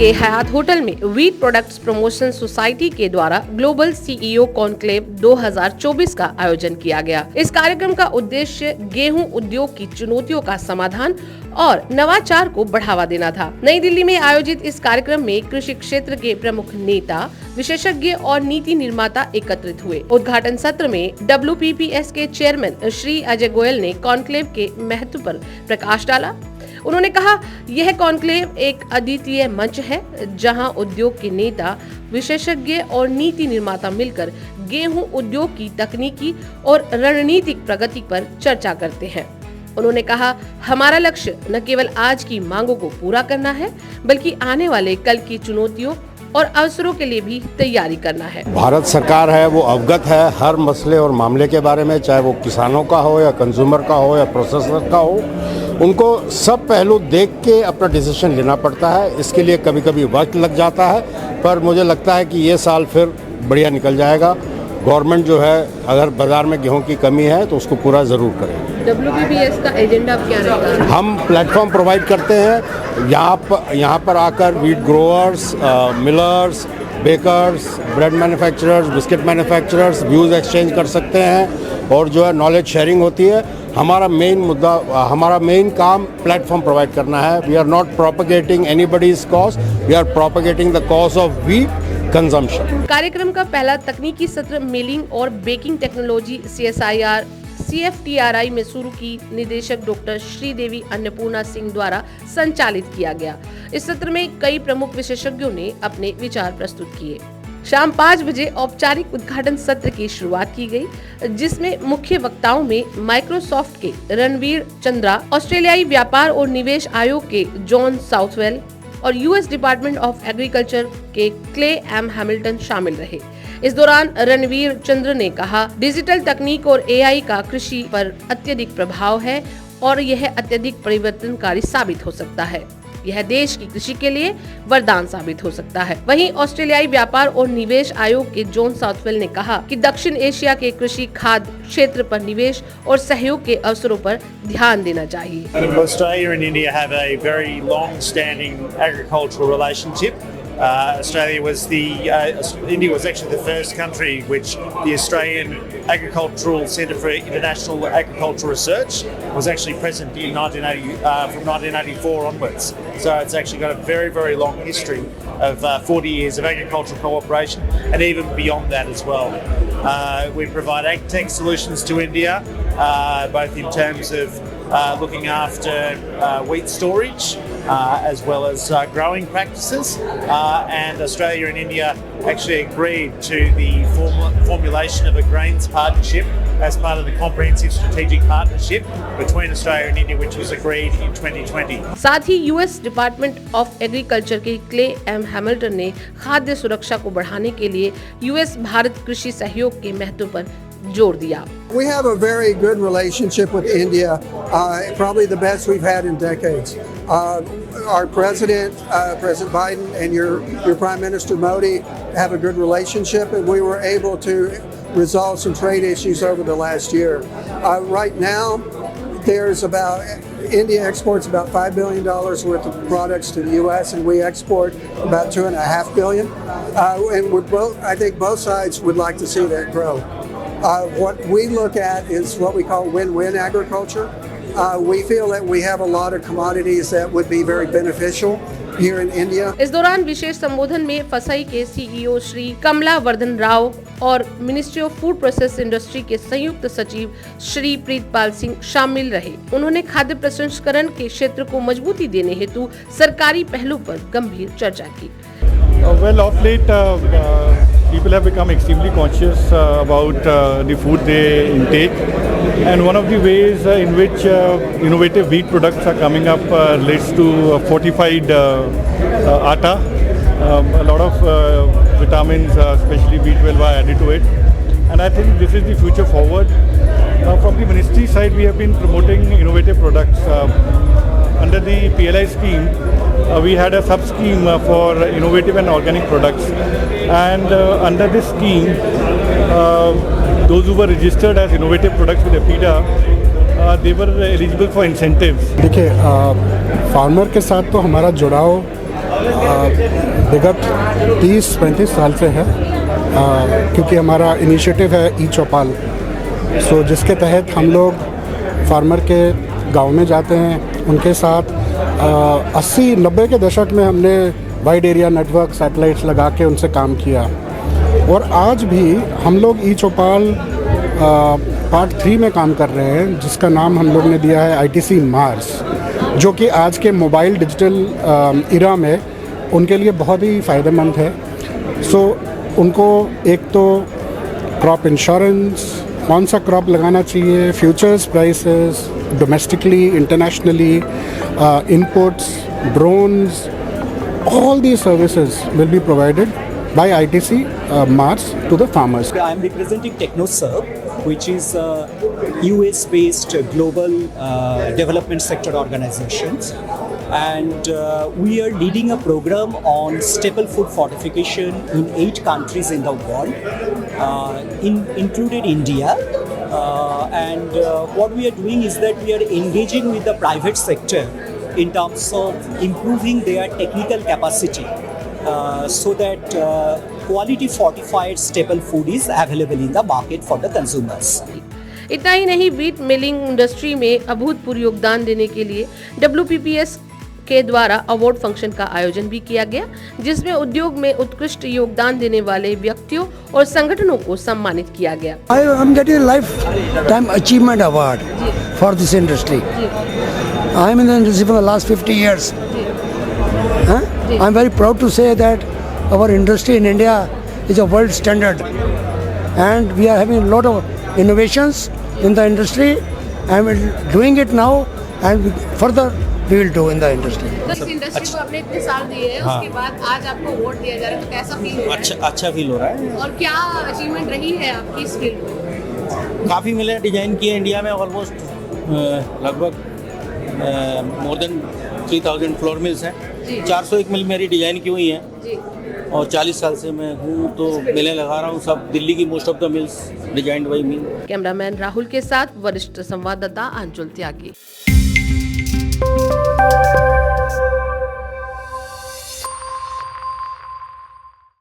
के Hyatt hotel में wheat products promotion society के द्वारा ग्लोबल सीईओ कॉन्क्लेव 2024 का आयोजन किया गया। इस कार्यक्रम का उद्देश्य गेहूं उद्योग की चुनौतियों का समाधान और नवाचार को बढ़ावा देना था। नई दिल्ली में आयोजित इस कार्यक्रम में कृषि क्षेत्र के प्रमुख नेता, विशेषज्ञ और नीति निर्माता एकत्रित हुए। उद्घाटन सत्र में WPPS के चेयरमैन श्री अजय गोयल ने कॉन्क्लेव के महत्व पर प्रकाश डाला। उन्होंने कहा, यह कॉन्क्लेव एक अद्वितीय मंच है जहां उद्योग के नेता, विशेषज्ञ और नीति निर्माता मिलकर गेहूं उद्योग की तकनीकी और रणनीतिक प्रगति पर चर्चा करते हैं। उन्होंने कहा, हमारा लक्ष्य न केवल आज की मांगों को पूरा करना है, बल्कि आने वाले कल की चुनौतियों और अवसरों के लिए भी तैयारी करना है। भारत सरकार है वो अवगत है हर मसले और मामले के बारे में, चाहे वो किसानों का हो या कंज्यूमर का हो या प्रोसेसर का हो। उनको सब पहलू देख के अपना डिसीजन लेना पड़ता है। इसके लिए कभी कभी वक्त लग जाता है, पर मुझे लगता है कि ये साल फिर बढ़िया निकल जाएगा। गवर्नमेंट जो है, अगर बाजार में गेहूं की कमी है तो उसको पूरा ज़रूर करेगी। WPPS का एजेंडा क्या रहेगा? हम प्लेटफॉर्म प्रोवाइड करते हैं। यहाँ पर आकर wheat growers, millers, bakers, bread manufacturers, biscuit manufacturers views exchange कर सकते हैं और जो है नॉलेज शेयरिंग होती है। हमारा मेन काम प्लेटफॉर्म प्रोवाइड करना है। We are not propagating anybody's cause, we are propagating the cause of wheat consumption. कार्यक्रम का पहला तकनीकी सत्र मिलिंग और बेकिंग टेक्नोलॉजी CSIR CFTRI में शुरू की निदेशक डॉक्टर श्रीदेवी अन्नपूर्णा सिंह द्वारा संचालित किया गया। इस सत्र में कई प्रमुख विशेषज्ञों ने अपने विचार प्रस्तुत किए। शाम 5 बजे औपचारिक उद्घाटन सत्र की शुरुआत की गई, जिसमें मुख्य वक्ताओं में माइक्रोसॉफ्ट के रणवीर चंद्रा, ऑस्ट्रेलियाई व्यापार और निवेश आयोग के जॉन साउथवेल और US डिपार्टमेंट ऑफ एग्रीकल्चर के क्ले एम हैमिल्टन शामिल रहे। इस दौरान रणवीर चंद्र ने कहा, डिजिटल तकनीक और AI का कृषि पर अत्यधिक प्रभाव है और यह अत्यधिक परिवर्तनकारी साबित हो सकता है। यह देश की कृषि के लिए वरदान साबित हो सकता है। वहीं ऑस्ट्रेलियाई व्यापार और निवेश आयोग के जॉन साउथवेल ने कहा कि दक्षिण एशिया के कृषि खाद्य क्षेत्र पर निवेश और सहयोग के अवसरों पर ध्यान देना चाहिए। Australia and India have a very long-standing agricultural relationship. India was actually the first country which the Australian Agricultural Centre for International Agricultural Research was actually present in from 1984 onwards. So it's actually got a very, very long history of 40 years of agricultural cooperation and even beyond that as well. We provide ag tech solutions to India, both in terms of looking after wheat storage as well as growing practices, and Australia and India actually agreed to the formulation of a grains partnership as part of the comprehensive strategic partnership between Australia and India, which was agreed in 2020. साथ ही US department of agriculture के clay M Hamilton ने खाद्य सुरक्षा को बढ़ाने के लिए US Bharat कृषि सहयोग के महत्व पर जोर दिया। We have a very good relationship with India, probably the best we've had in decades. Our President Biden, and your Prime Minister Modi have a good relationship, and we were able to resolve some trade issues over the last year. Right now, India exports about $5 billion worth of products to the US, and we export about $2.5 billion. And I think both sides would like to see that grow. What we look at is what we call win-win agriculture. We feel that we have a lot of commodities that would be very beneficial here in India. इस दौरान विशेष संबोधन में फसाई के CEO Shri कमला वर्धन राव और ministry of food process industry के संयुक्त सचिव श्री प्रीतपाल सिंह शामिल रहे। उन्होंने खाद्य प्रसंस्करण के क्षेत्र को मजबूती देने हेतु सरकारी पहलों पर गंभीर चर्चा की। Well, of late, people have become extremely conscious about the food they intake, and one of the ways in which innovative wheat products are coming up relates to fortified atta. A lot of vitamins, especially B12, are added to it, and I think this is the future forward. From the ministry side, we have been promoting innovative products. Under the PLI scheme, we had a sub-scheme for innovative and organic products, and under this scheme, those who were registered as innovative products with APIDA, they were eligible for incentives. देखिए, farmer के साथ तो हमारा जुड़ाव विगत 30-35 साल से है, क्योंकि हमारा इनिशिएटिव है ई चौपाल, सो जिसके तहत हम लोग फार्मर के गांव में जाते हैं, उनके साथ 80-90 के दशक में हमने वाइड एरिया नेटवर्क सैटेलाइट्स लगा के उनसे काम किया, और आज भी हम लोग ई चौपाल पार्ट 3 में काम कर रहे हैं, जिसका नाम हम लोग ने दिया है ITC मार्स, जो कि आज के मोबाइल डिजिटल इरा में उनके लिए बहुत ही फ़ायदेमंद है। सो उनको एक तो क्रॉप इंश्योरेंस, कौन सा क्रॉप लगाना चाहिए, futures prices, domestically, internationally, inputs, drones, all these services will be provided by ITC Mars to the farmers. I am representing TechnoServe, which is a US-based global development sector organizations, and we are leading a program on staple food fortification in 8 countries in the world, included India. And what we are doing is that we are engaging with the private sector in terms of improving their technical capacity, so that quality fortified staple food is available in the market for the consumers. इतना ही नहीं, wheat milling industry में अभूतपूर्व योगदान देने के लिए WPPS के द्वारा अवार्ड फंक्शन का आयोजन भी किया गया, जिसमें उद्योग में उत्कृष्ट योगदान देने वाले व्यक्तियों और संगठनों को सम्मानित किया गया। I am getting a lifetime achievement award for this industry. I am in the industry for the last 50 years. I am very proud to say that our industry in India is a world standard, and we are having a lot of innovations in the industry, and we are doing it now, and further we will do in the industry. इस industry को आपने इतने साल दिए हैं, उसके बाद आज आपको अवार्ड दिया जा रहा है, तो कैसा फील हो रहा है? अच्छा फील हो रहा है। और क्या अचीवमेंट रही है आपकी इस फील्ड में? काफ़ी मिले डिजाइन किए इंडिया में, ऑलमोस्ट लगभग मोर देन 3000 फ्लोर मिल्स हैं, 401 मिल मेरी डिजाइन की हुई हैं, और 40 साल से मैं हूँ तो मिलें लगा रहा हूँ, सब दिल्ली की most of the mills designed by me. Cameraman Rahul के साथ वरिष्ठ संवाददाता अंजुल त्यागी।